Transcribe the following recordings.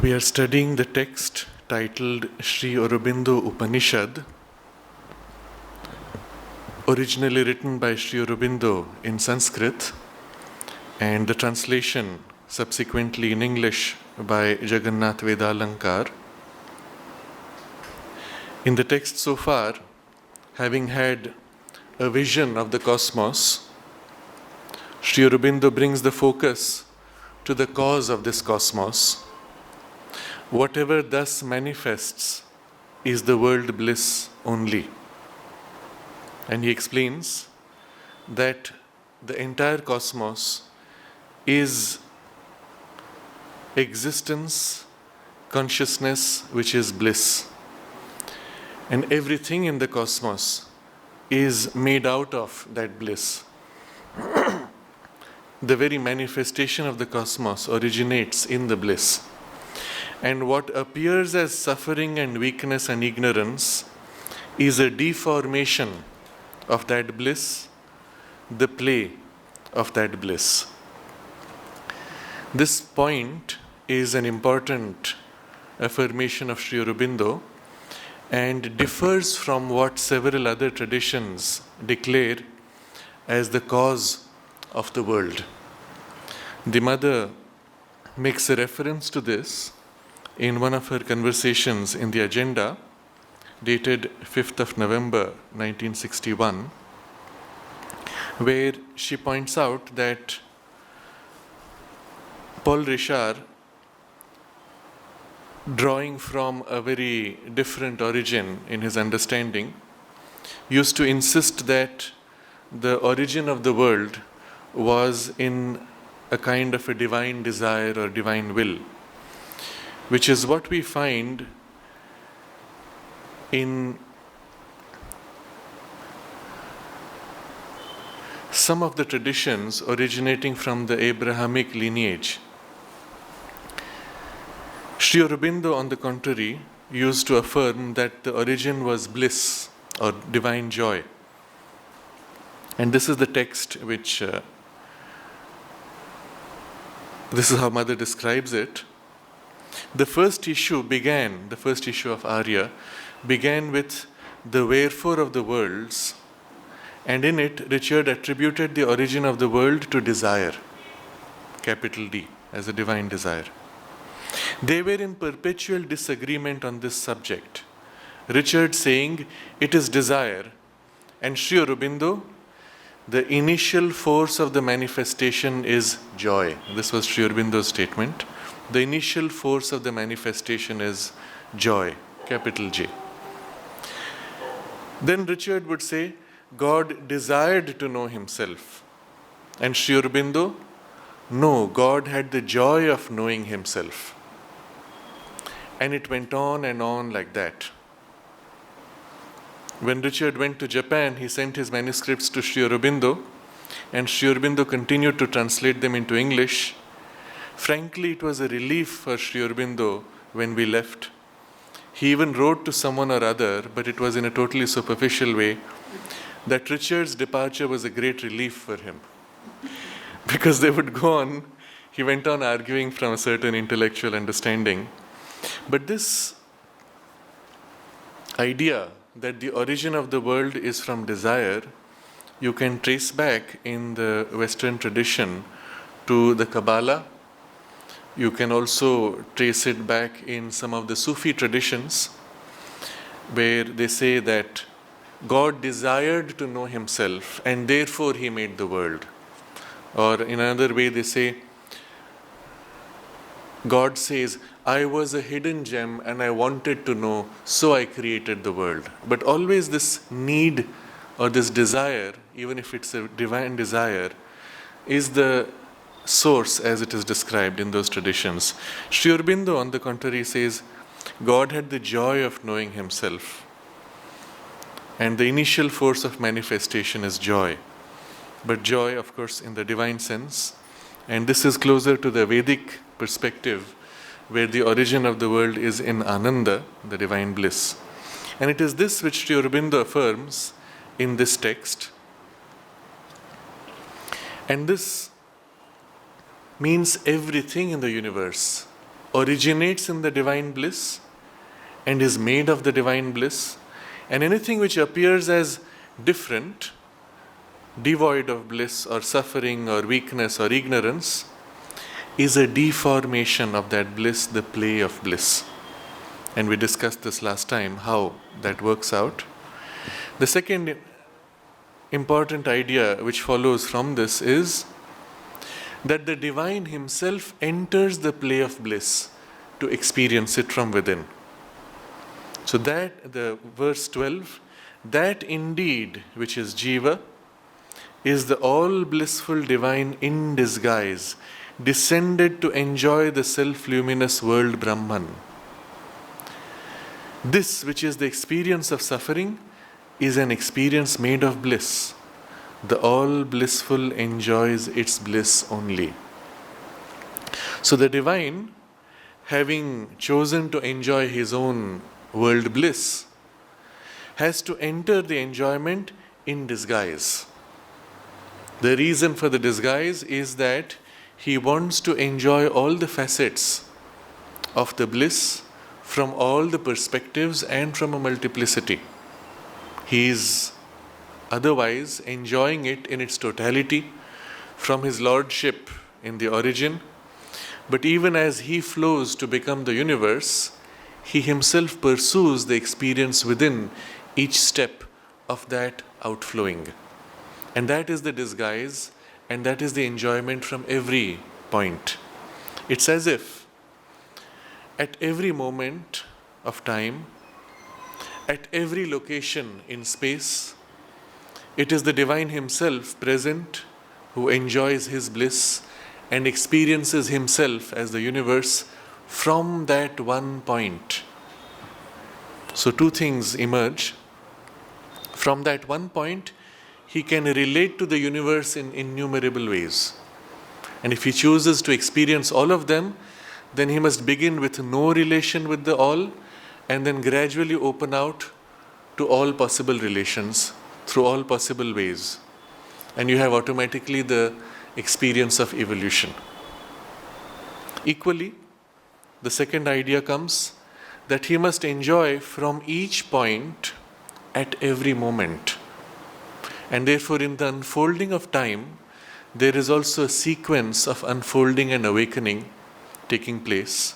We are studying the text titled Sri Aurobindo Upanishad, originally written by Sri Aurobindo in Sanskrit, and the translation subsequently in English by Jagannath Vedalankar. In the text so far, having had a vision of the cosmos, Sri Aurobindo brings the focus to the cause of this cosmos. Whatever thus manifests is the world bliss only. And he explains that the entire cosmos is existence, consciousness, which is bliss. And everything in the cosmos is made out of that bliss. The very manifestation of the cosmos originates in the bliss. And what appears as suffering and weakness and ignorance is a deformation of that bliss, the play of that bliss. This point is an important affirmation of Sri Aurobindo and differs from what several other traditions declare as the cause of the world. The mother makes a reference to this in one of her conversations in the agenda, dated 5th of November 1961, where she points out that Paul Richard, drawing from a very different origin in his understanding, used to insist that the origin of the world was in a kind of a divine desire or divine will, which is what we find in some of the traditions originating from the Abrahamic lineage. Sri Aurobindo, on the contrary, used to affirm that the origin was bliss or divine joy. And this is the text which, this is how Mother describes it. The first issue of Arya began with the wherefore of the worlds, and in it Richard attributed the origin of the world to desire, capital D, as a divine desire. They were in perpetual disagreement on this subject. Richard saying it is desire, and Sri Aurobindo, the initial force of the manifestation is joy. This was Sri Aurobindo's statement. The initial force of the manifestation is joy, capital J. Then Richard would say, God desired to know himself. And Sri Aurobindo, no, God had the joy of knowing himself. And it went on and on like that. When Richard went to Japan, he sent his manuscripts to Sri Aurobindo, and Sri Aurobindo continued to translate them into English. Frankly, it was a relief for Sri Aurobindo when we left. He even wrote to someone or other, but it was in a totally superficial way, that Richard's departure was a great relief for him. Because they would go on, he went on arguing from a certain intellectual understanding. But this idea that the origin of the world is from desire, you can trace back in the Western tradition to the Kabbalah. You can also trace it back in some of the Sufi traditions, where they say that God desired to know himself and therefore he made the world. Or in another way they say, God says, I was a hidden gem and I wanted to know, so I created the world. But always this need or this desire, even if it's a divine desire, is the source as it is described in those traditions. Sri Aurobindo, on the contrary, says, God had the joy of knowing himself. And the initial force of manifestation is joy. But joy, of course, in the divine sense. And this is closer to the Vedic perspective, where the origin of the world is in Ananda, the divine bliss. And it is this which Sri Aurobindo affirms in this text. And this means everything in the universe originates in the divine bliss and is made of the divine bliss, and anything which appears as different, devoid of bliss or suffering or weakness or ignorance, is a deformation of that bliss, the play of bliss. And we discussed this last time, how that works out. The second important idea which follows from this is that the divine himself enters the play of bliss to experience it from within. So that, the verse 12, that indeed which is Jiva is the all blissful divine in disguise, descended to enjoy the self-luminous world Brahman. This, which is the experience of suffering, is an experience made of bliss. The all blissful enjoys its bliss only. So the divine, having chosen to enjoy his own world bliss, has to enter the enjoyment in disguise. The reason for the disguise is that he wants to enjoy all the facets of the bliss from all the perspectives and from a multiplicity. He is otherwise enjoying it in its totality from his lordship in the origin, but even as he flows to become the universe, he himself pursues the experience within each step of that outflowing. And that is the disguise, and that is the enjoyment from every point. It's as if at every moment of time, at every location in space, it is the divine himself present who enjoys his bliss and experiences himself as the universe from that one point. So two things emerge. From that one point, he can relate to the universe in innumerable ways. And if he chooses to experience all of them, then he must begin with no relation with the all and then gradually open out to all possible relations through all possible ways. And you have automatically the experience of evolution. Equally, the second idea comes that he must enjoy from each point at every moment. And therefore, in the unfolding of time, there is also a sequence of unfolding and awakening taking place,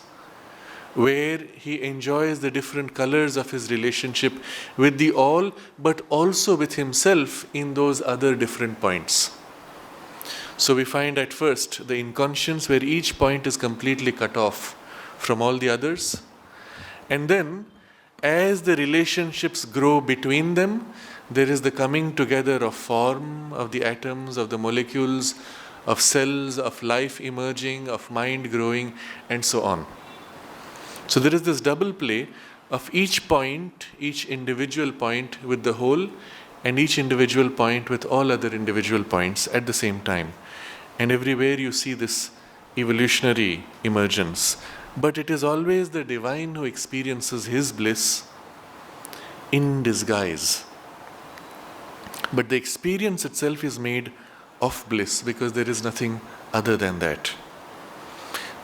where he enjoys the different colors of his relationship with the all, but also with himself in those other different points. So we find at first the inconscience where each point is completely cut off from all the others. And then, as the relationships grow between them, there is the coming together of form, of the atoms, of the molecules, of cells, of life emerging, of mind growing, and so on. So there is this double play of each point, each individual point with the whole, and each individual point with all other individual points at the same time. And everywhere you see this evolutionary emergence. But it is always the divine who experiences his bliss in disguise. But the experience itself is made of bliss because there is nothing other than that.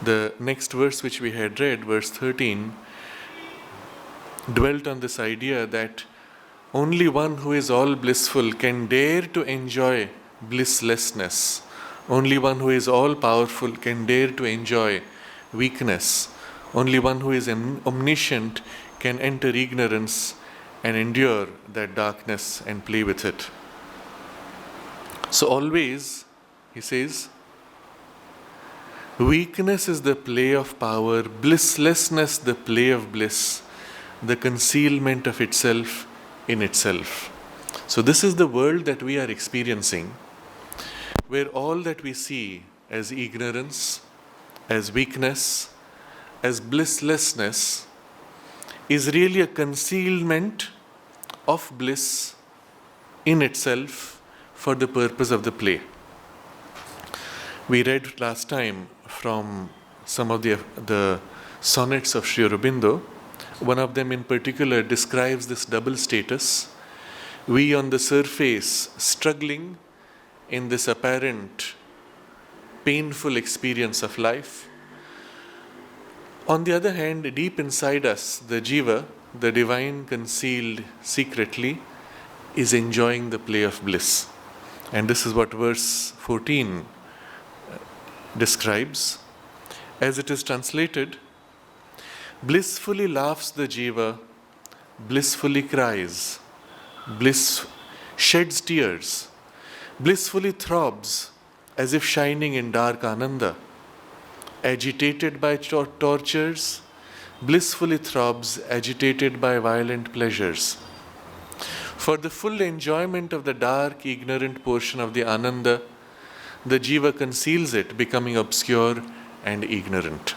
The next verse which we had read, verse 13, dwelt on this idea that only one who is all blissful can dare to enjoy blisslessness. Only one who is all powerful can dare to enjoy weakness. Only one who is omniscient can enter ignorance and endure that darkness and play with it. So always, he says, weakness is the play of power, blisslessness the play of bliss, the concealment of itself in itself. So this is the world that we are experiencing, where all that we see as ignorance, as weakness, as blisslessness is really a concealment of bliss in itself for the purpose of the play. We read last time from some of the sonnets of Sri Aurobindo. One of them in particular describes this double status. We on the surface struggling in this apparent painful experience of life, On the other hand, deep inside us, the jiva, the divine concealed secretly, is enjoying the play of bliss. And this is what verse 14 describes. As it is translated, blissfully laughs the jiva, blissfully cries, sheds tears, blissfully throbs as if shining in dark ananda, agitated by tortures, blissfully throbs agitated by violent pleasures. For the full enjoyment of the dark, ignorant portion of the ananda, the jiva conceals it, becoming obscure and ignorant.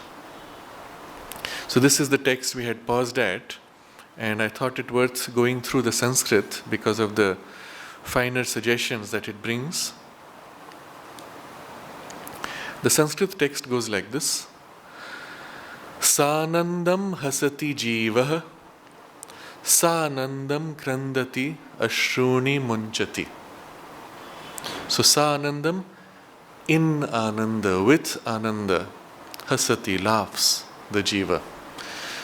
So this is the text we had paused at, and I thought it worth going through the Sanskrit because of the finer suggestions that it brings. The Sanskrit text goes like this: Sanandam hasati jivah, Sanandam krandati ashruni munchati. So Sanandam, in ananda, with ananda, hasati, laughs the jiva.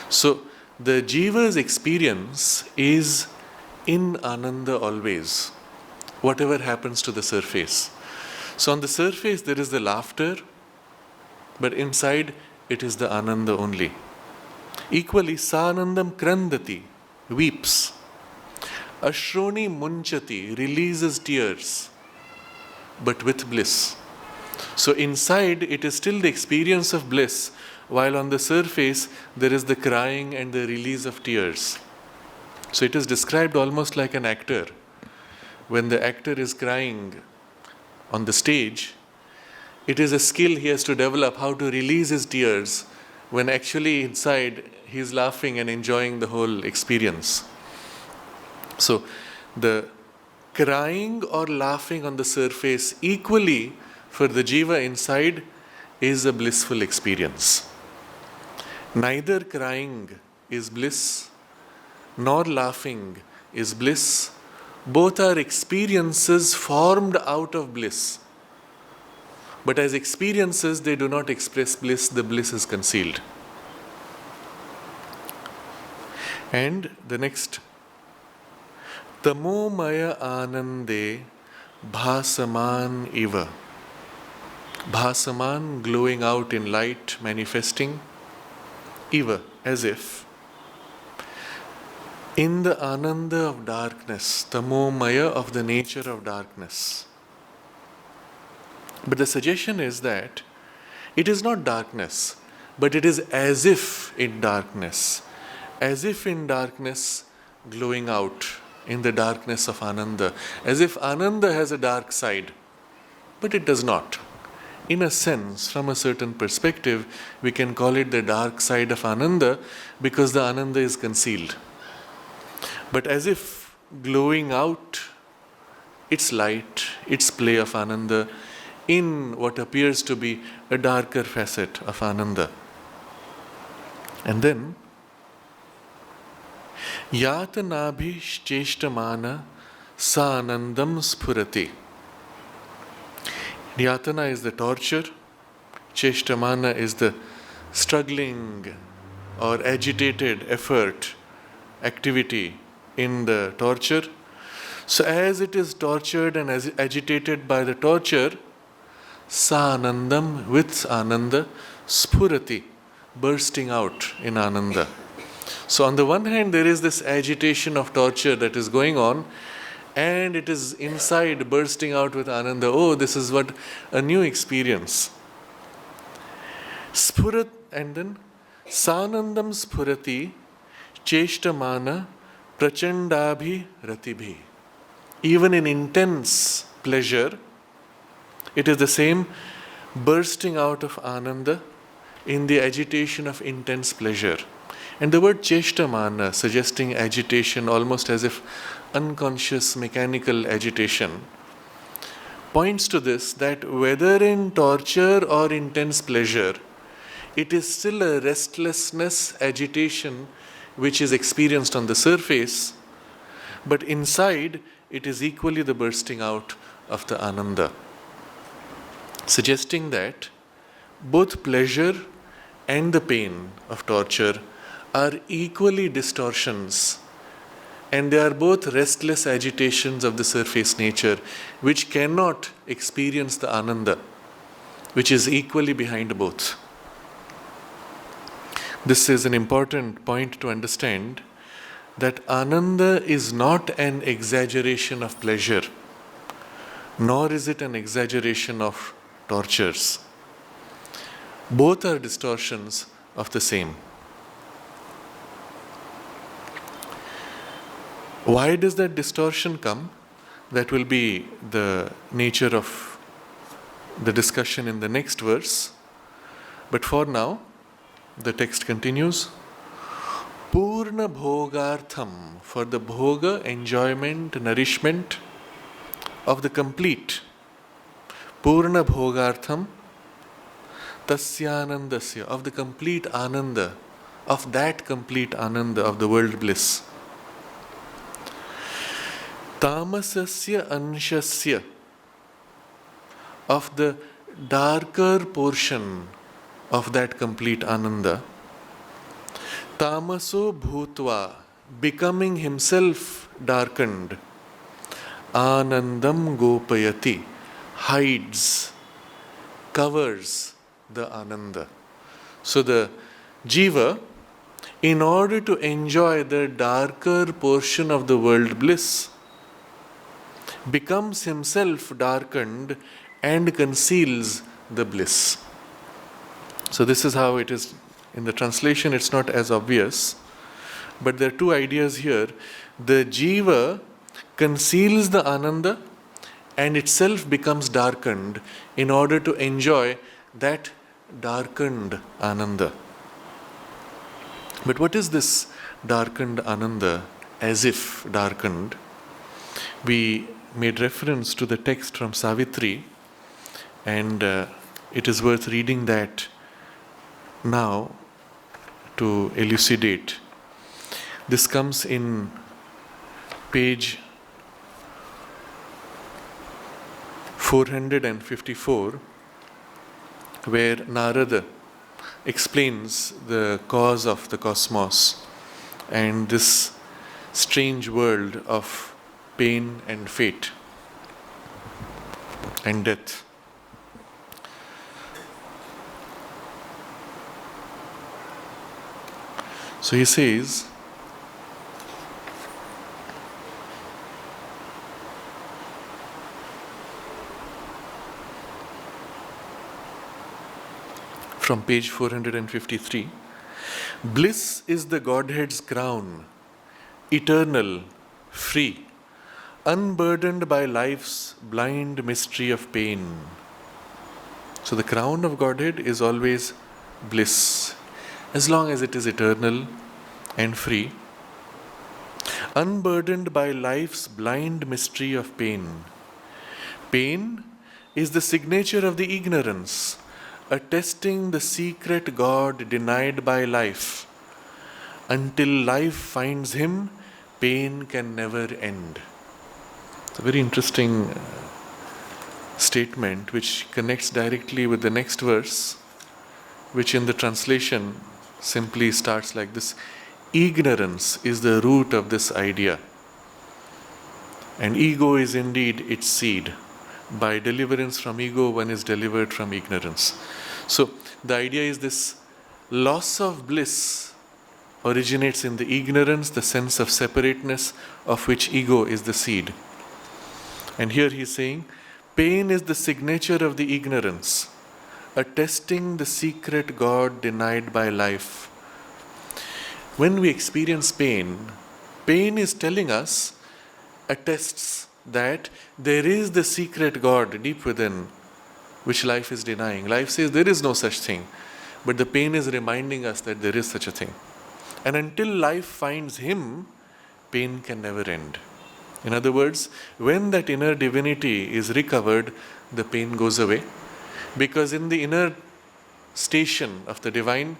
So the jiva's experience is in ananda always, whatever happens to the surface. So on the surface there is the laughter, but inside it is the ananda only. Equally, Sanandam krandati, weeps. Ashroni munchati, releases tears, but with bliss. So inside it is still the experience of bliss, while on the surface there is the crying and the release of tears. So it is described almost like an actor. When the actor is crying on the stage, it is a skill he has to develop, how to release his tears, when actually inside he is laughing and enjoying the whole experience. So the crying or laughing on the surface equally for the jiva inside is a blissful experience. Neither crying is bliss, nor laughing is bliss. Both are experiences formed out of bliss. But as experiences, they do not express bliss, the bliss is concealed. And the next, Tamo maya anande bhasaman iva. Bhasaman, glowing out in light, manifesting, iva, as if. In the ananda of darkness, tamo maya, of the nature of darkness. But the suggestion is that it is not darkness, but it is as if in darkness. As if in darkness, glowing out in the darkness of ananda. As if ananda has a dark side, but it does not. In a sense, from a certain perspective, we can call it the dark side of ananda because the ananda is concealed. But as if glowing out its light, its play of ananda in what appears to be a darker facet of ananda. And then, Yatanabhi cheshtamana sanandam spurati. Yatana is the torture, cheshtamana is the struggling or agitated effort, activity in the torture. So as it is tortured and as agitated by the torture, sanandam, with ananda, spurati, bursting out in ananda. So on the one hand there is this agitation of torture that is going on, and it is inside bursting out with ananda. Oh, this is what a new experience. Spurat, and then sanandam spurati cheshtamana prachandabhi ratibhi. Even in intense pleasure, it is the same bursting out of ananda in the agitation of intense pleasure. And the word cheshtamana, suggesting agitation, almost as if unconscious mechanical agitation, points to this, that whether in torture or intense pleasure, it is still a restlessness, agitation, which is experienced on the surface, but inside it is equally the bursting out of the ananda, suggesting that both pleasure and the pain of torture are equally distortions, and they are both restless agitations of the surface nature which cannot experience the ananda, which is equally behind both. This is an important point to understand, that ananda is not an exaggeration of pleasure, nor is it an exaggeration of tortures. Both are distortions of the same. Why does that distortion come? That will be the nature of the discussion in the next verse. But for now, the text continues. Purna bhogartham, for the bhoga, enjoyment, nourishment of the complete. Purna bhogartham, tasyanandasya, of the complete ananda, of that complete ananda of the world bliss. Tamasasya anshasya, of the darker portion of that complete ananda. Tamaso bhutva, becoming himself darkened. Anandam gopayati, hides, covers the ananda. So the jiva, in order to enjoy the darker portion of the world bliss, becomes himself darkened and conceals the bliss. So this is how it is. In the translation, it's not as obvious, but there are two ideas here. The jiva conceals the ananda and itself becomes darkened in order to enjoy that darkened ananda. But what is this darkened ananda, as if darkened? We made reference to the text from Savitri, and it is worth reading that now to elucidate. This comes in page 454, where Narada explains the cause of the cosmos and this strange world of pain and fate and death. So he says, from page 453, bliss is the Godhead's crown, eternal, free, unburdened by life's blind mystery of pain. So the crown of Godhead is always bliss, as long as it is eternal and free, unburdened by life's blind mystery of pain. Pain is the signature of the ignorance, attesting the secret God denied by life. Until life finds him, pain can never end. It's a very interesting statement which connects directly with the next verse, which in the translation simply starts like this: ignorance is the root of this idea, and ego is indeed its seed. By deliverance from ego, one is delivered from ignorance. So the idea is this loss of bliss originates in the ignorance, the sense of separateness of which ego is the seed. And here he is saying, pain is the signature of the ignorance, attesting the secret God denied by life. When we experience pain, pain is telling us, attests that there is the secret God deep within which life is denying. Life says there is no such thing, but the pain is reminding us that there is such a thing. And until life finds him, pain can never end. In other words, when that inner divinity is recovered, the pain goes away. Because in the inner station of the divine,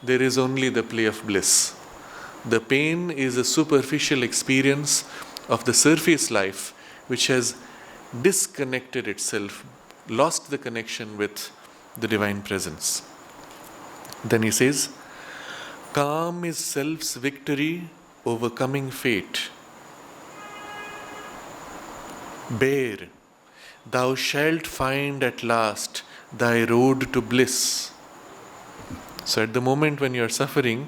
there is only the play of bliss. The pain is a superficial experience of the surface life which has disconnected itself, lost the connection with the divine presence. Then he says, calm is self's victory, overcoming fate. Bear, thou shalt find at last thy road to bliss. So at the moment when you are suffering,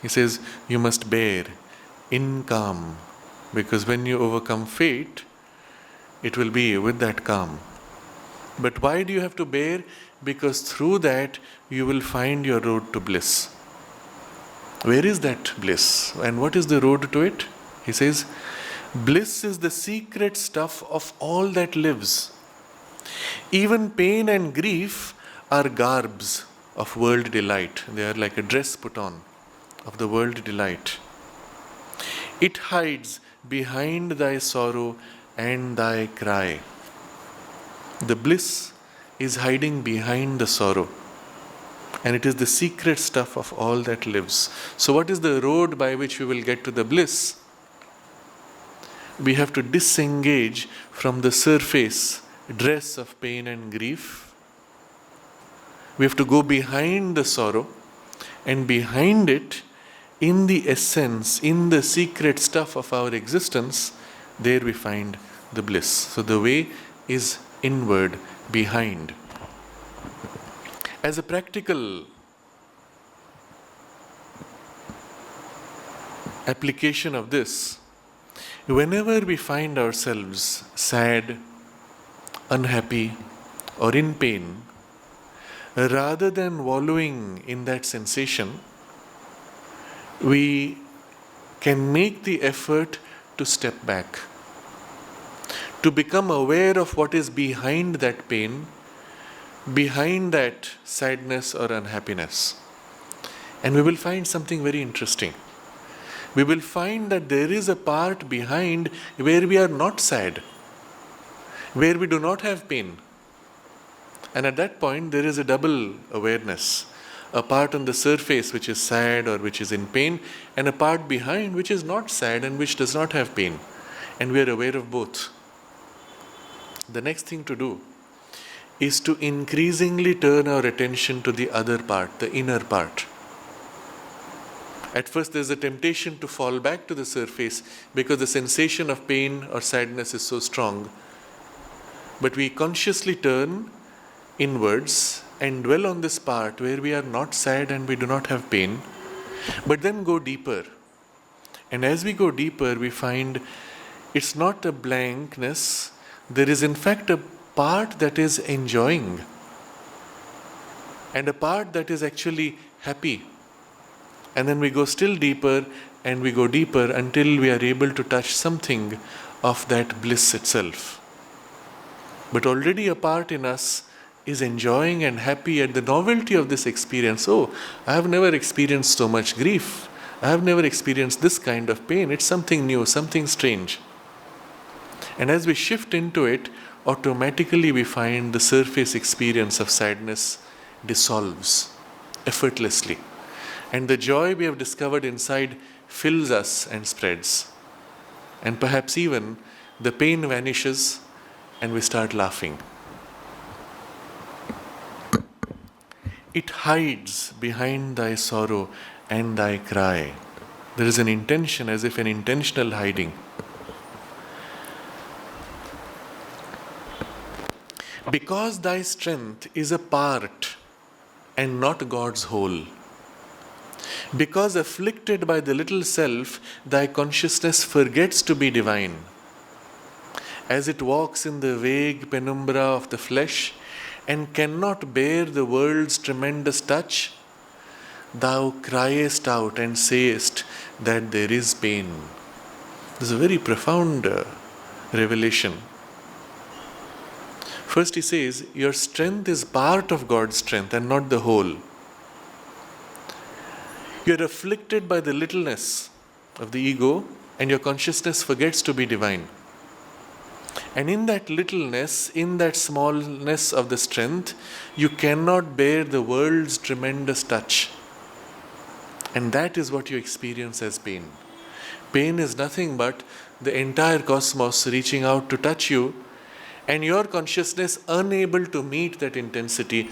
he says, you must bear in calm, because when you overcome fate, it will be with that calm. But why do you have to bear? Because through that you will find your road to bliss. Where is that bliss? And what is the road to it? He says, bliss is the secret stuff of all that lives. Even pain and grief are garbs of world delight. They are like a dress put on of the world delight. It hides behind thy sorrow and thy cry. The bliss is hiding behind the sorrow, and it is the secret stuff of all that lives. So what is the road by which we will get to the bliss? We have to disengage from the surface dress of pain and grief. We have to go behind the sorrow, and behind it, in the essence, in the secret stuff of our existence, there we find the bliss. So the way is inward, behind. As a practical application of this, whenever we find ourselves sad, unhappy, or in pain, rather than wallowing in that sensation, we can make the effort to step back, to become aware of what is behind that pain, behind that sadness or unhappiness. And we will find something very interesting. We will find that there is a part behind where we are not sad, where we do not have pain. And at that point, there is a double awareness. A part on the surface which is sad or which is in pain, and a part behind which is not sad and which does not have pain. And we are aware of both. The next thing to do is to increasingly turn our attention to the other part, the inner part. At first there is a temptation to fall back to the surface because the sensation of pain or sadness is so strong. But we consciously turn inwards and dwell on this part where we are not sad and we do not have pain, but then go deeper. And as we go deeper, we find it's not a blankness. There is in fact a part that is enjoying and a part that is actually happy. And then we go still deeper and we go deeper until we are able to touch something of that bliss itself. But already a part in us is enjoying and happy at the novelty of this experience. Oh, I have never experienced so much grief. I have never experienced this kind of pain. It's something new, something strange. And as we shift into it, automatically we find the surface experience of sadness dissolves effortlessly. And the joy we have discovered inside fills us and spreads. And perhaps even the pain vanishes and we start laughing. It hides behind thy sorrow and thy cry. There is an intention, as if an intentional hiding. Because thy strength is a part and not God's whole. Because afflicted by the little self, thy consciousness forgets to be divine. As it walks in the vague penumbra of the flesh and cannot bear the world's tremendous touch, thou criest out and sayest that there is pain. This is a very profound revelation. First he says, your strength is part of God's strength and not the whole. You are afflicted by the littleness of the ego and your consciousness forgets to be divine. And in that littleness, in that smallness of the strength, you cannot bear the world's tremendous touch. And that is what you experience as pain. Pain is nothing but the entire cosmos reaching out to touch you, and your consciousness unable to meet that intensity,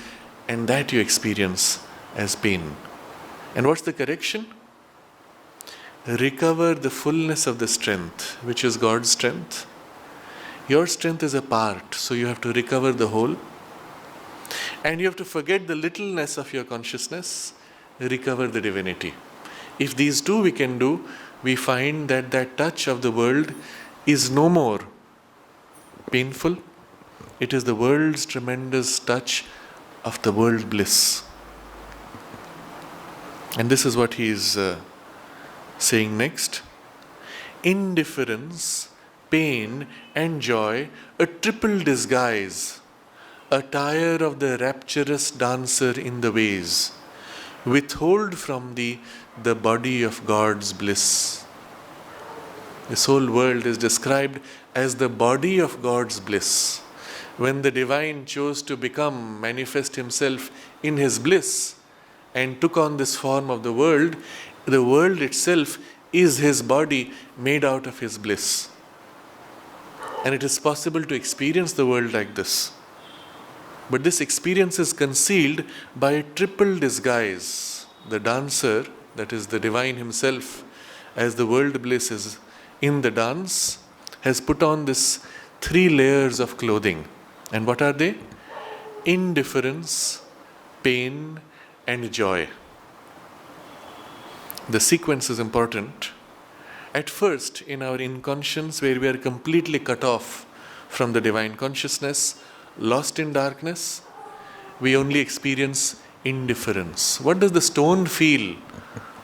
and that you experience as pain. And what's the correction? Recover the fullness of the strength, which is God's strength. Your strength is a part, so you have to recover the whole. And you have to forget the littleness of your consciousness, recover the divinity. If these two we can do, we find that that touch of the world is no more painful. It is the world's tremendous touch of the world bliss. And this is what he is saying next. Indifference, pain and joy, a triple disguise, attire of the rapturous dancer in the ways, withhold from thee the body of God's bliss. This whole world is described as the body of God's bliss. When the divine chose to manifest himself in his bliss and took on this form of the world itself is his body made out of his bliss. And it is possible to experience the world like this. But this experience is concealed by a triple disguise. The dancer, that is the divine himself, as the world bliss is in the dance, has put on this 3 layers of clothing. And what are they? Indifference, pain, and joy. The sequence is important. At first, in our inconscience, where we are completely cut off from the divine consciousness, lost in darkness, we only experience indifference. What does the stone feel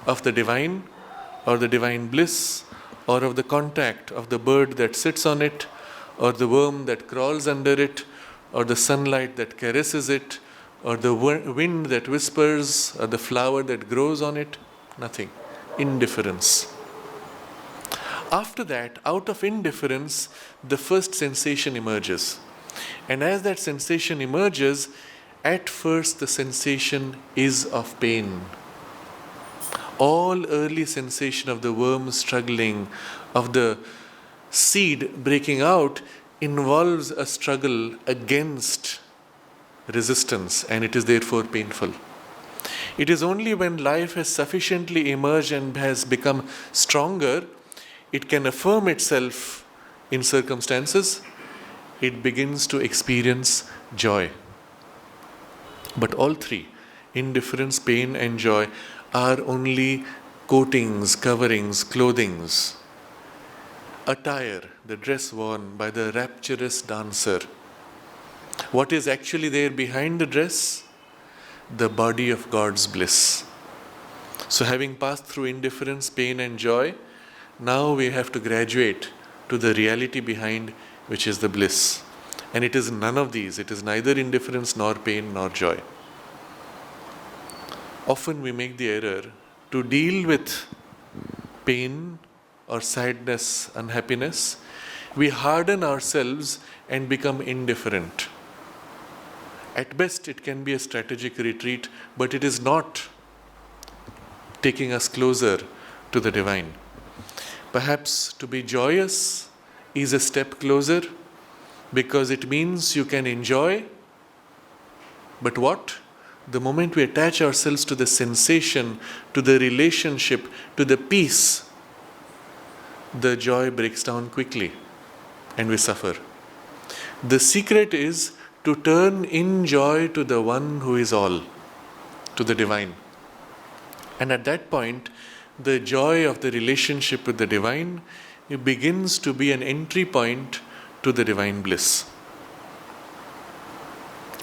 of the divine or the divine bliss, or of the contact of the bird that sits on it, or the worm that crawls under it, or the sunlight that caresses it, or the wind that whispers, or the flower that grows on it? Nothing. Indifference. After that, out of indifference, the first sensation emerges. And as that sensation emerges, at first the sensation is of pain. All early sensation of the worm struggling, of the seed breaking out, involves a struggle against resistance, and it is therefore painful. It is only when life has sufficiently emerged and has become stronger, it can affirm itself in circumstances, it begins to experience joy. But all three, indifference, pain, and joy, are only coatings, coverings, clothings. Attire, the dress worn by the rapturous dancer. What is actually there behind the dress? The body of God's bliss. So having passed through indifference, pain, and joy, now we have to graduate to the reality behind, which is the bliss. And it is none of these. It is neither indifference nor pain nor joy. Often we make the error to deal with pain or sadness, unhappiness. We harden ourselves and become indifferent. At best, it can be a strategic retreat, but it is not taking us closer to the divine. Perhaps to be joyous is a step closer, because it means you can enjoy. But what? The moment we attach ourselves to the sensation, to the relationship, to the peace, the joy breaks down quickly and we suffer. The secret is to turn in joy to the one who is all, to the divine. And at that point, the joy of the relationship with the divine, it begins to be an entry point to the divine bliss.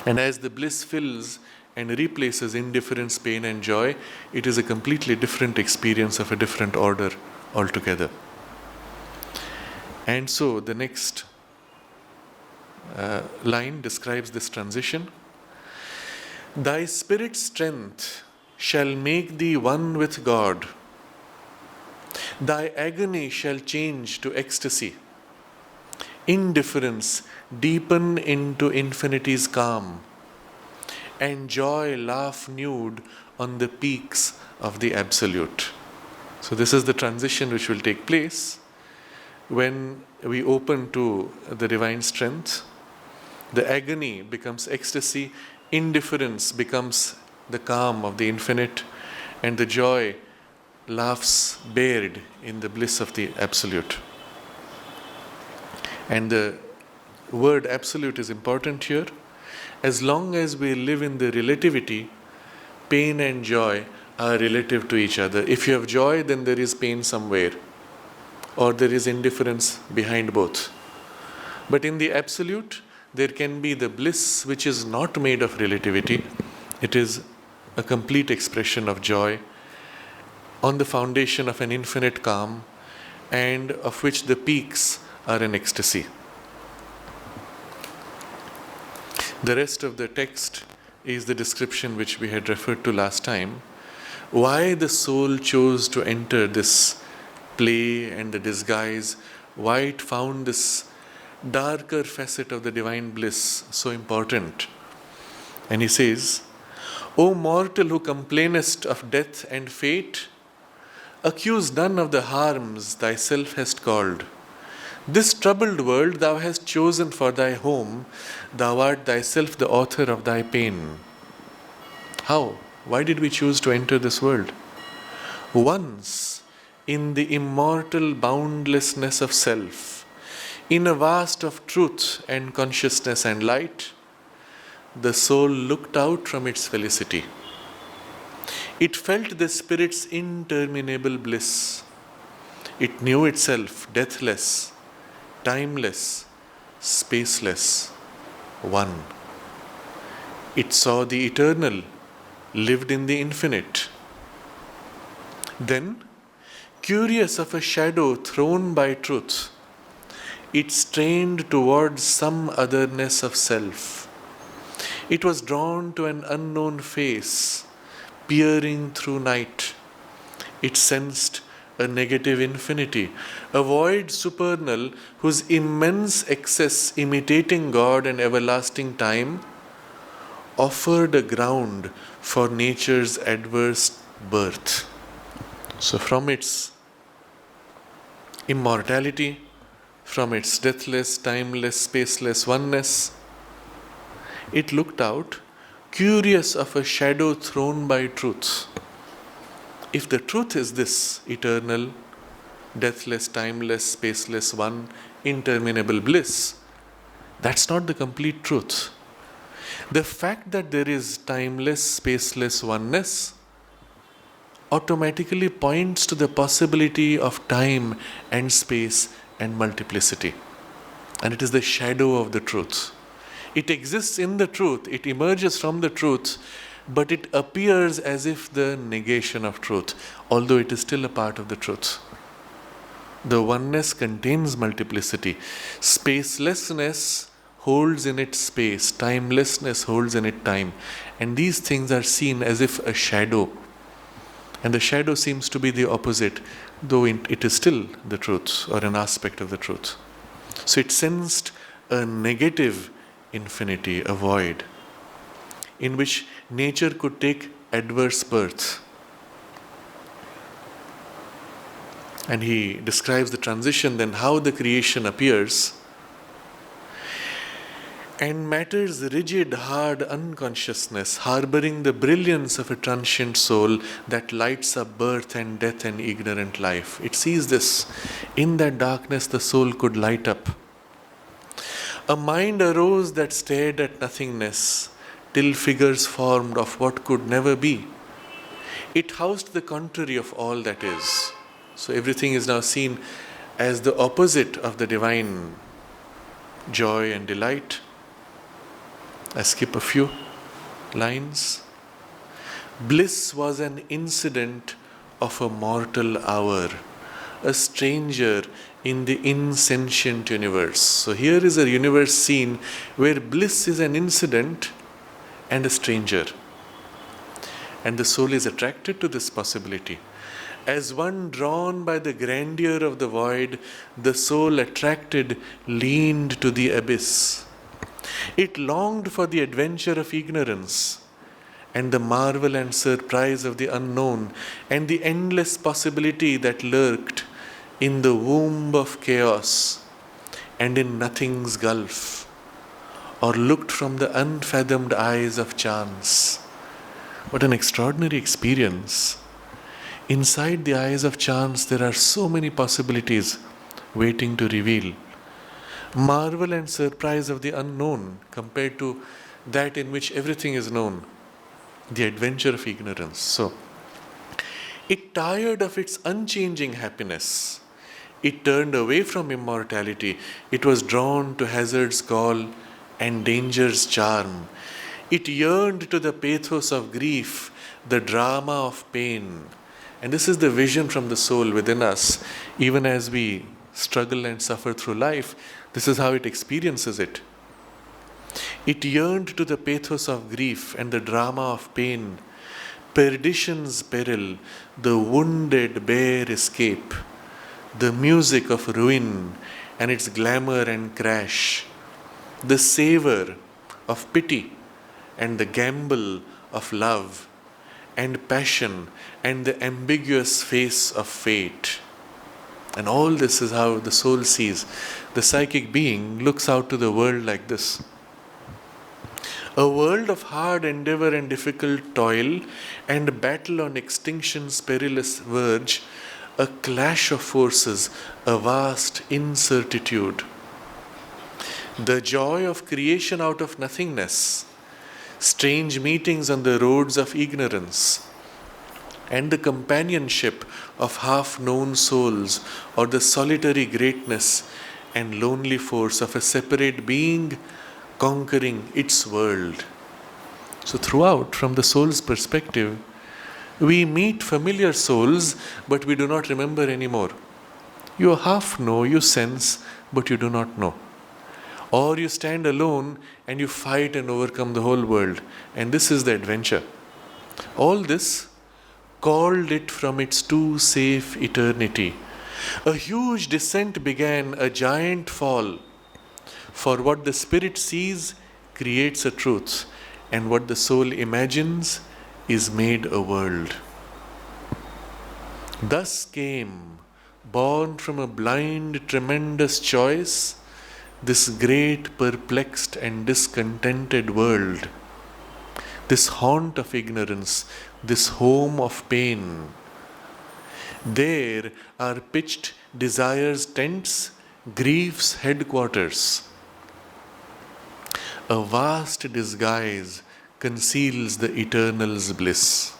And as the bliss fills and replaces indifference, pain, and joy, it is a completely different experience of a different order altogether. And so the next line describes this transition. Thy spirit's strength shall make thee one with God. Thy agony shall change to ecstasy. Indifference deepen into infinity's calm, and joy laugh nude on the peaks of the Absolute. So this is the transition which will take place when we open to the divine strength. The agony becomes ecstasy, indifference becomes the calm of the infinite, and the joy laughs bared in the bliss of the absolute. And the word absolute is important here. As long as we live in the relativity, pain and joy are relative to each other. If you have joy, then there is pain somewhere, or there is indifference behind both. But in the absolute, there can be the bliss which is not made of relativity. It is a complete expression of joy on the foundation of an infinite calm, and of which the peaks are an ecstasy. The rest of the text is the description which we had referred to last time. Why the soul chose to enter this play and the disguise, why it found this darker facet of the divine bliss so important. And he says, O mortal who complainest of death and fate, accuse none of the harms thyself hast called. This troubled world thou hast chosen for thy home, thou art thyself the author of thy pain. How? Why did we choose to enter this world? Once, in the immortal boundlessness of self, in a vast of truth and consciousness and light, the soul looked out from its felicity. It felt the Spirit's interminable bliss. It knew itself deathless, timeless, spaceless, one. It saw the eternal, lived in the infinite. Then, curious of a shadow thrown by truth, it strained towards some otherness of self. It was drawn to an unknown face, peering through night. It sensed a negative infinity, a void supernal whose immense excess, imitating God and everlasting time, offered a ground for nature's adverse birth. So from its immortality, from its deathless, timeless, spaceless oneness, it looked out, curious of a shadow thrown by truth. If the truth is this eternal, deathless, timeless, spaceless one, interminable bliss, that's not the complete truth. The fact that there is timeless, spaceless oneness automatically points to the possibility of time and space and multiplicity. And it is the shadow of the truth. It exists in the truth, it emerges from the truth, but it appears as if the negation of truth, although it is still a part of the truth. The oneness contains multiplicity. Spacelessness holds in it space, timelessness holds in it time. And these things are seen as if a shadow. And the shadow seems to be the opposite, though it is still the truth or an aspect of the truth. So it sensed a negative infinity, a void, in which nature could take adverse birth. And he describes the transition, then how the creation appears. And matter's rigid, hard unconsciousness, harboring the brilliance of a transient soul that lights up birth and death and ignorant life. It sees this. In that darkness, the soul could light up. A mind arose that stared at nothingness, till figures formed of what could never be. It housed the contrary of all that is. So everything is now seen as the opposite of the divine joy and delight. I skip a few lines. Bliss was an incident of a mortal hour, a stranger in the insentient universe. So here is a universe seen where bliss is an incident and a stranger. And the soul is attracted to this possibility. As one drawn by the grandeur of the void, the soul attracted leaned to the abyss. It longed for the adventure of ignorance and the marvel and surprise of the unknown and the endless possibility that lurked in the womb of chaos and in nothing's gulf, or looked from the unfathomed eyes of chance. What an extraordinary experience. Inside the eyes of chance, there are so many possibilities waiting to reveal. Marvel and surprise of the unknown compared to that in which everything is known. The adventure of ignorance. So, it tired of its unchanging happiness. It turned away from immortality. It was drawn to hazard's call and danger's charm. It yearned to the pathos of grief, the drama of pain. And this is the vision from the soul within us. Even as we struggle and suffer through life, this is how it experiences it. It yearned to the pathos of grief and the drama of pain, perdition's peril, the wounded bare escape, the music of ruin and its glamour and crash, the savor of pity and the gamble of love and passion and the ambiguous face of fate. And all this is how the soul sees. The psychic being looks out to the world like this. A world of hard endeavor and difficult toil and battle on extinction's perilous verge, a clash of forces, a vast incertitude. The joy of creation out of nothingness, strange meetings on the roads of ignorance, and the companionship of half-known souls, or the solitary greatness and lonely force of a separate being conquering its world. So throughout, from the soul's perspective, we meet familiar souls, but we do not remember anymore. You half know, you sense, but you do not know. Or you stand alone and you fight and overcome the whole world. And this is the adventure. All this called it from its too safe eternity. A huge descent began, a giant fall. For what the spirit sees creates a truth, and what the soul imagines is made a world. Thus came, born from a blind, tremendous choice, this great, perplexed and discontented world, this haunt of ignorance, this home of pain. There are pitched desire's tents, grief's headquarters. A vast disguise conceals the eternal's bliss.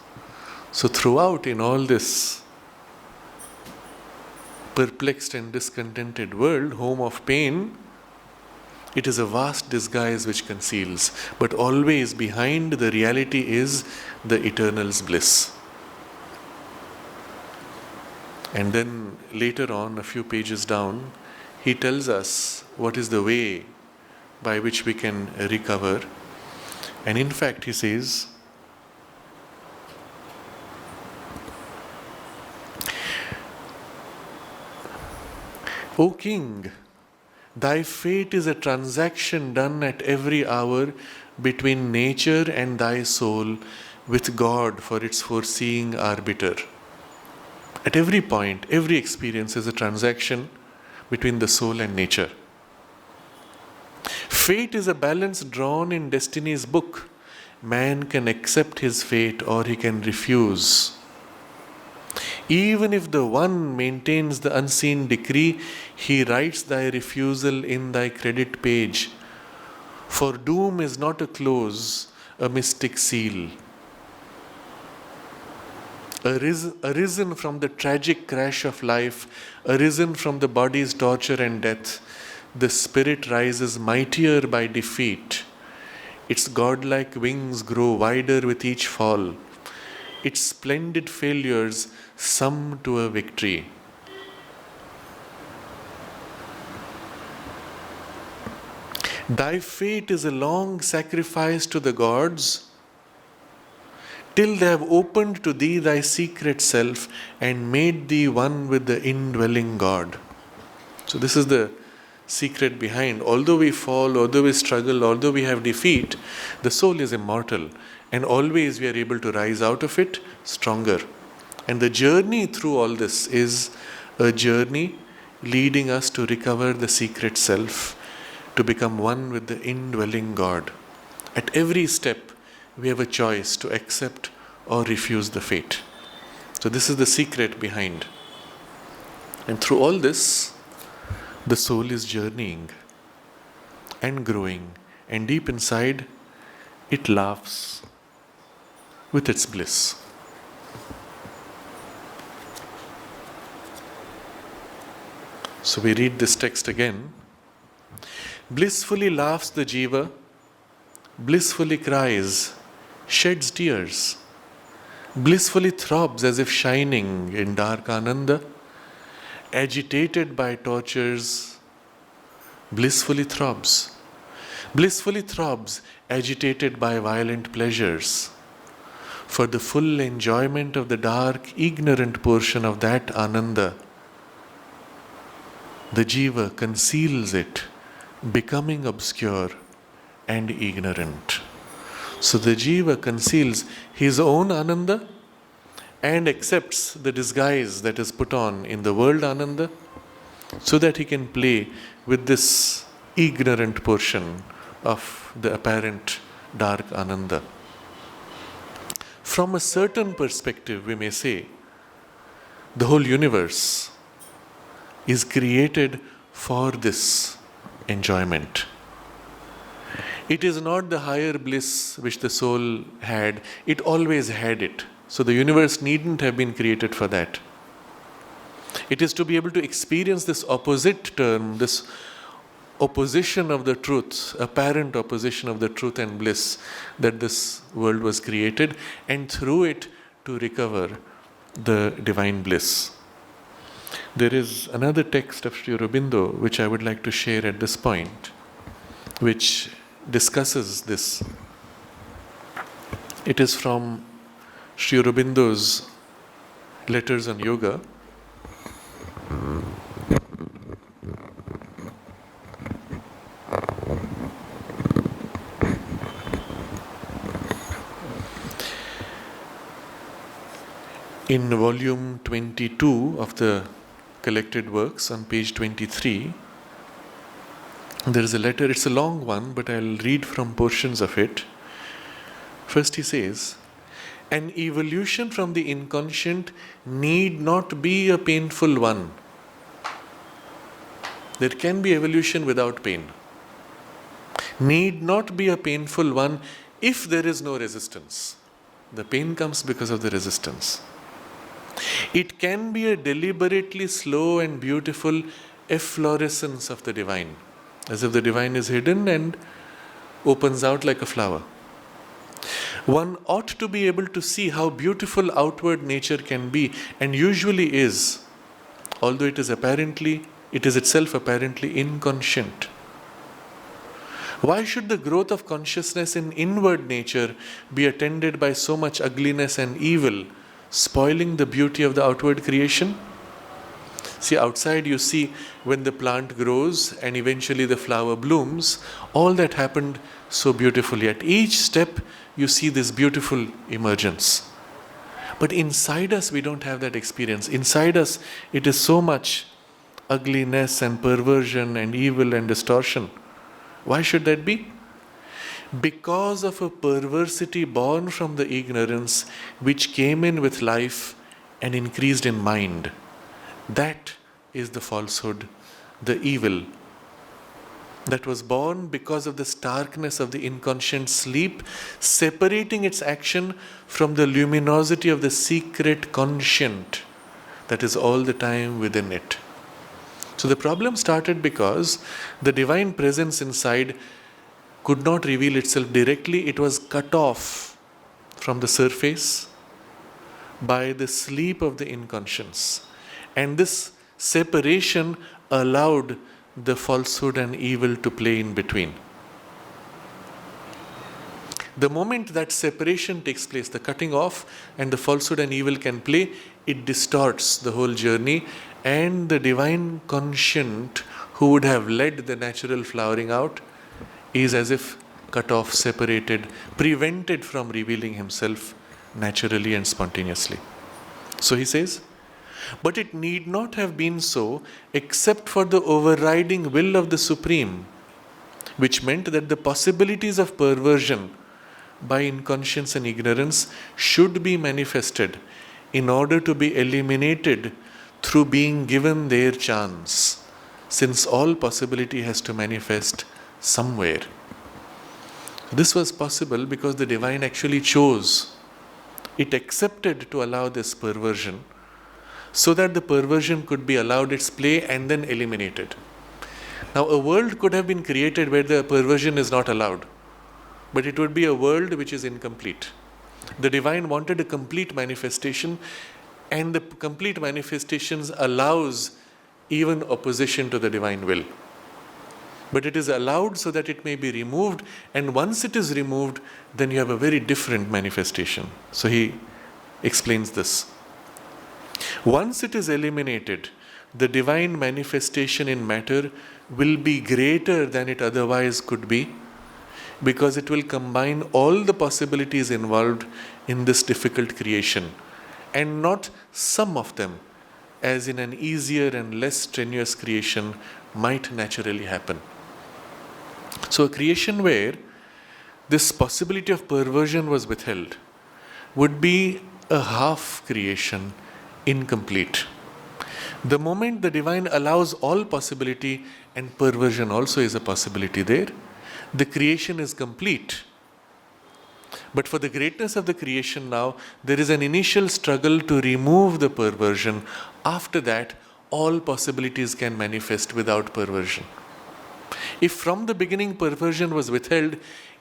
So throughout in all this perplexed and discontented world, home of pain, it is a vast disguise which conceals, but always behind the reality is the eternal's bliss. And then later on, a few pages down, he tells us what is the way by which we can recover. And in fact, he says, O King, thy fate is a transaction done at every hour between nature and thy soul with God for its foreseeing arbiter. At every point, every experience is a transaction between the soul and nature. Fate is a balance drawn in destiny's book. Man can accept his fate or he can refuse. Even if the one maintains the unseen decree, he writes thy refusal in thy credit page. For doom is not a close, a mystic seal. Arisen from the tragic crash of life, arisen from the body's torture and death, the spirit rises mightier by defeat. Its godlike wings grow wider with each fall. Its splendid failures sum to a victory. Thy fate is a long sacrifice to the gods, till they have opened to thee thy secret self and made thee one with the indwelling God. So this is the secret behind. Although we fall, although we struggle, although we have defeat, the soul is immortal, and always we are able to rise out of it stronger. And the journey through all this is a journey leading us to recover the secret self, to become one with the indwelling God. At every step, we have a choice to accept or refuse the fate. So this is the secret behind. And through all this, the soul is journeying and growing, and deep inside, it laughs with its bliss. So we read this text again. Blissfully laughs the jiva, blissfully cries, sheds tears, blissfully throbs as if shining in dark ananda, agitated by tortures, blissfully throbs, agitated by violent pleasures. For the full enjoyment of the dark, ignorant portion of that ananda, the jiva conceals it, becoming obscure and ignorant. So the jiva conceals his own ananda and accepts the disguise that is put on in the world ananda so that he can play with this ignorant portion of the apparent dark ananda. From a certain perspective, we may say, the whole universe is created for this enjoyment. It is not the higher bliss which the soul had, it always had it. So the universe needn't have been created for that. It is to be able to experience this opposite term, this opposition of the truth, apparent opposition of the truth and bliss, that this world was created, and through it to recover the divine bliss. There is another text of Sri Aurobindo which I would like to share at this point, which discusses this. It is from Sri Aurobindo's Letters on Yoga. In volume 22 of the collected works, on page 23, there is a letter. It's a long one, but I'll read from portions of it. First he says, an evolution from the inconscient need not be a painful one. There can be evolution without pain. Need not be a painful one if there is no resistance. The pain comes because of the resistance. It can be a deliberately slow and beautiful efflorescence of the divine, as if the divine is hidden and opens out like a flower. One ought to be able to see how beautiful outward nature can be, and usually is, although it is itself apparently inconscient. Why should the growth of consciousness in inward nature be attended by so much ugliness and evil, spoiling the beauty of the outward creation? See, outside you see when the plant grows and eventually the flower blooms, all that happened so beautifully. At each step you see this beautiful emergence. But inside us we don't have that experience. Inside us it is so much ugliness and perversion and evil and distortion. Why should that be? Because of a perversity born from the ignorance which came in with life and increased in mind. That is the falsehood, the evil that was born because of the starkness of the inconscient sleep, separating its action from the luminosity of the secret conscient that is all the time within it. So the problem started because the divine presence inside could not reveal itself directly. It was cut off from the surface by the sleep of the inconscience. And this separation allowed the falsehood and evil to play in between. The moment that separation takes place, the cutting off, and the falsehood and evil can play, it distorts the whole journey, and the divine conscient who would have led the natural flowering out is as if cut off, separated, prevented from revealing himself naturally and spontaneously. So he says, but it need not have been so except for the overriding will of the Supreme, which meant that the possibilities of perversion by inconscience and ignorance should be manifested in order to be eliminated through being given their chance, since all possibility has to manifest somewhere. This was possible because the divine actually chose. It accepted to allow this perversion so that the perversion could be allowed its play and then eliminated. Now, a world could have been created where the perversion is not allowed, but it would be a world which is incomplete. The divine wanted a complete manifestation, and the complete manifestations allows even opposition to the divine will. But it is allowed so that it may be removed, and once it is removed, then you have a very different manifestation. So he explains this. Once it is eliminated, the divine manifestation in matter will be greater than it otherwise could be, because it will combine all the possibilities involved in this difficult creation, and not some of them, as in an easier and less strenuous creation might naturally happen. So a creation where this possibility of perversion was withheld would be a half creation, incomplete. The moment the divine allows all possibility, and perversion also is a possibility there, the creation is complete. But for the greatness of the creation now, there is an initial struggle to remove the perversion. After that, all possibilities can manifest without perversion. If from the beginning perversion was withheld,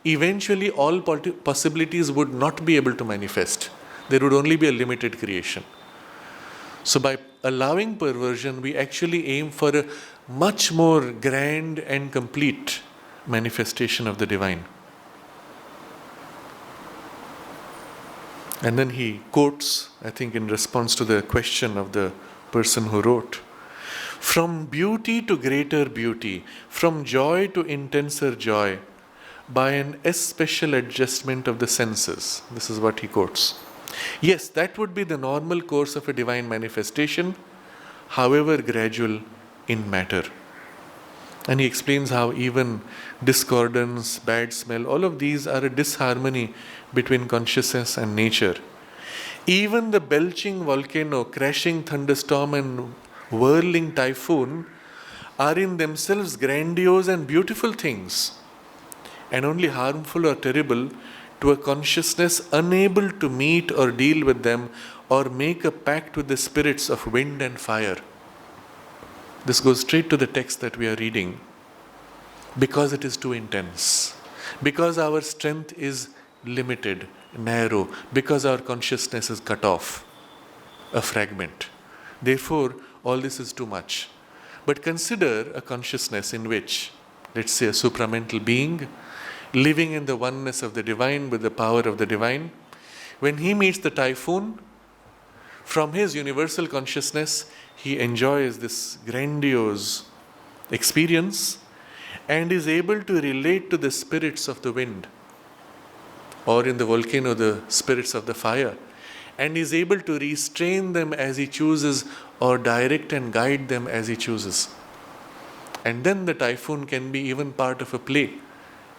eventually all possibilities would not be able to manifest. There would only be a limited creation. So by allowing perversion, we actually aim for a much more grand and complete manifestation of the divine. And then he quotes, I think in response to the question of the person who wrote, "From beauty to greater beauty, from joy to intenser joy, by an especial adjustment of the senses." This is what he quotes. Yes, that would be the normal course of a divine manifestation, however gradual in matter. And he explains how even discordance, bad smell, all of these are a disharmony between consciousness and nature. Even the belching volcano, crashing thunderstorm, and whirling typhoon are in themselves grandiose and beautiful things, and only harmful or terrible to a consciousness unable to meet or deal with them or make a pact with the spirits of wind and fire. This goes straight to the text that we are reading. Because it is too intense, because our strength is limited, narrow, because our consciousness is cut off, a fragment. Therefore, all this is too much. But consider a consciousness in which, let's say, a supramental being, living in the oneness of the divine with the power of the divine, when he meets the typhoon, from his universal consciousness, he enjoys this grandiose experience and is able to relate to the spirits of the wind, or in the volcano, the spirits of the fire, and is able to restrain them as he chooses or direct and guide them as he chooses. And then the typhoon can be even part of a play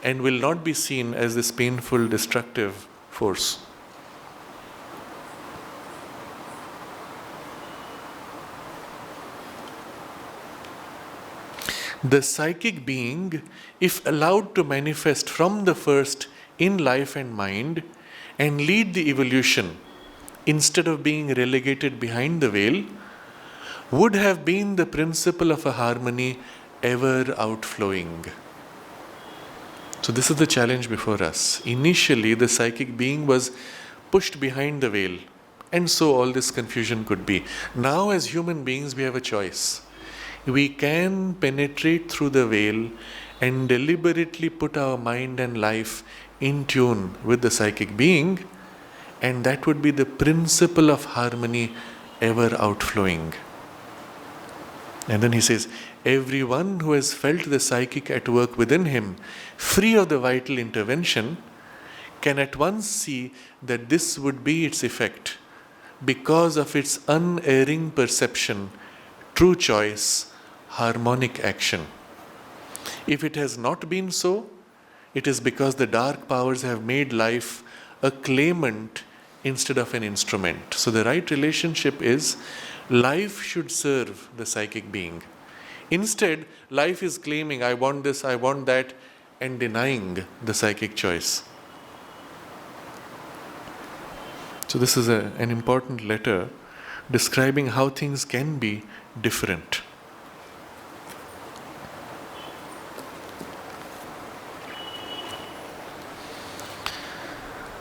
and will not be seen as this painful, destructive force. The psychic being, if allowed to manifest from the first in life and mind and lead the evolution instead of being relegated behind the veil, would have been the principle of a harmony ever outflowing. So this is the challenge before us. Initially, the psychic being was pushed behind the veil, and so all this confusion could be. Now, as human beings, we have a choice. We can penetrate through the veil and deliberately put our mind and life in tune with the psychic being, and that would be the principle of harmony ever outflowing. And then he says, everyone who has felt the psychic at work within him, free of the vital intervention, can at once see that this would be its effect because of its unerring perception, true choice, harmonic action. If it has not been so, it is because the dark powers have made life a claimant instead of an instrument. So the right relationship is life should serve the psychic being. Instead, life is claiming, I want this, I want that, and denying the psychic choice. So this is an important letter describing how things can be different.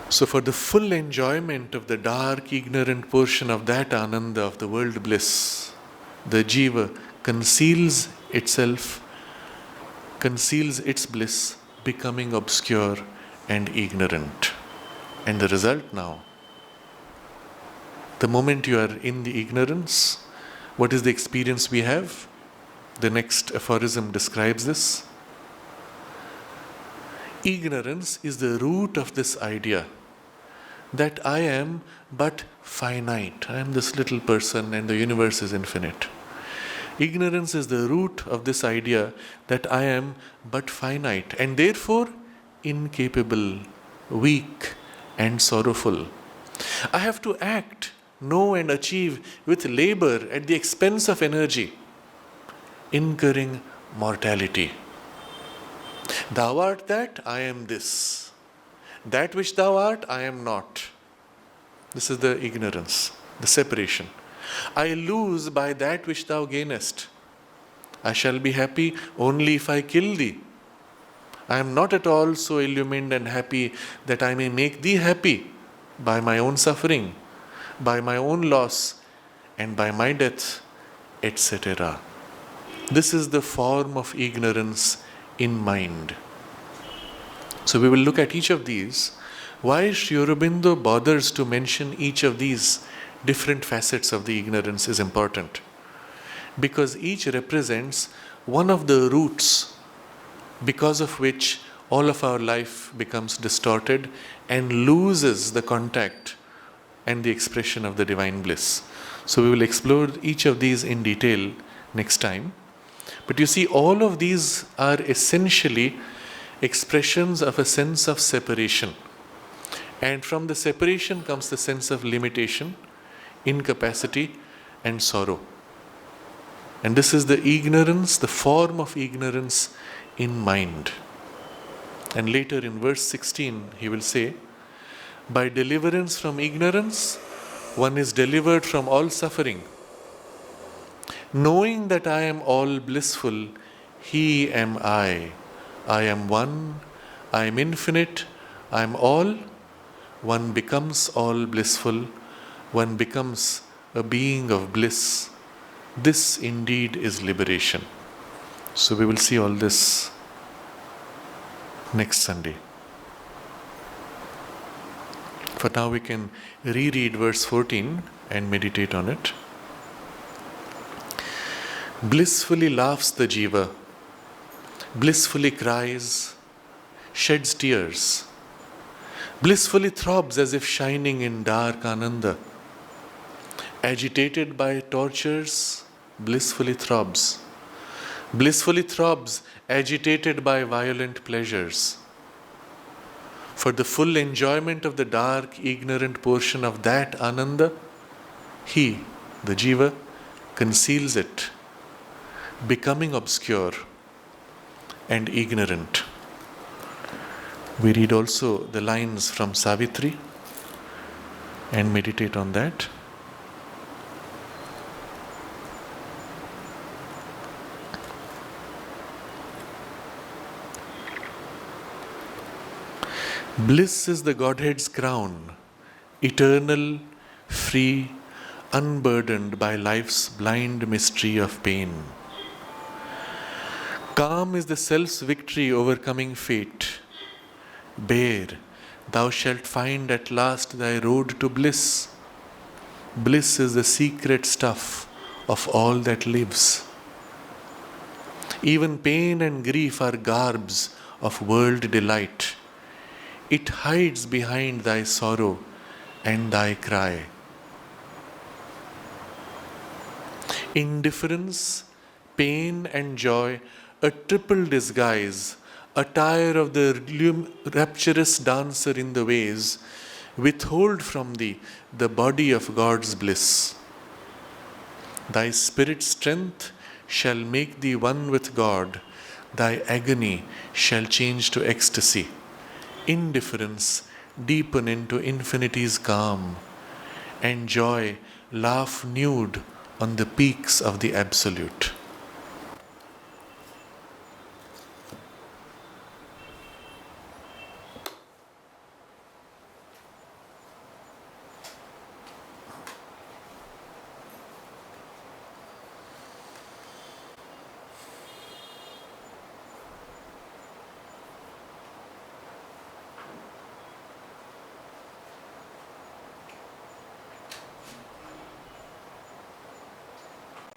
So for the full enjoyment of the dark, ignorant portion of that ananda of the world bliss, the jiva conceals itself, conceals its bliss, becoming obscure and ignorant. And the result now, the moment you are in the ignorance, what is the experience we have? The next aphorism describes this. Ignorance is the root of this idea that I am but finite. I am this little person and the universe is infinite. Ignorance is the root of this idea that I am but finite and therefore incapable, weak, and sorrowful. I have to act, know, and achieve with labor at the expense of energy, incurring mortality. Thou art that, I am this. That which thou art, I am not. This is the ignorance, the separation. I lose by that which thou gainest. I shall be happy only if I kill thee. I am not at all so illumined and happy that I may make thee happy by my own suffering, by my own loss, and by my death, etc. This is the form of ignorance in mind. So we will look at each of these. Why Sri Aurobindo bothers to mention each of these different facets of the ignorance is important. Because each represents one of the roots because of which all of our life becomes distorted and loses the contact and the expression of the divine bliss. So we will explore each of these in detail next time. But you see, all of these are essentially expressions of a sense of separation. And from the separation comes the sense of limitation, incapacity, and sorrow. And this is the ignorance, the form of ignorance in mind. And later in verse 16, he will say, by deliverance from ignorance, one is delivered from all suffering. Knowing that I am all blissful, he am I. I am one, I am infinite, I am all. One becomes all blissful, one becomes a being of bliss. This indeed is liberation. So we will see all this next Sunday. For now we can reread verse 14 and meditate on it. Blissfully laughs the jiva, blissfully cries, sheds tears, blissfully throbs as if shining in dark ananda. Agitated by tortures, blissfully throbs. Blissfully throbs, agitated by violent pleasures. For the full enjoyment of the dark, ignorant portion of that ananda, he, the jiva, conceals it, becoming obscure and ignorant. We read also the lines from Savitri and meditate on that. Bliss is the Godhead's crown, eternal, free, unburdened by life's blind mystery of pain. Calm is the self's victory overcoming fate. Bear, thou shalt find at last thy road to bliss. Bliss is the secret stuff of all that lives. Even pain and grief are garbs of world delight. It hides behind thy sorrow and thy cry. Indifference, pain, and joy, a triple disguise, attire of the rapturous dancer in the ways, withhold from thee the body of God's bliss. Thy spirit's strength shall make thee one with God, thy agony shall change to ecstasy, indifference deepen into infinity's calm, and joy laugh nude on the peaks of the Absolute.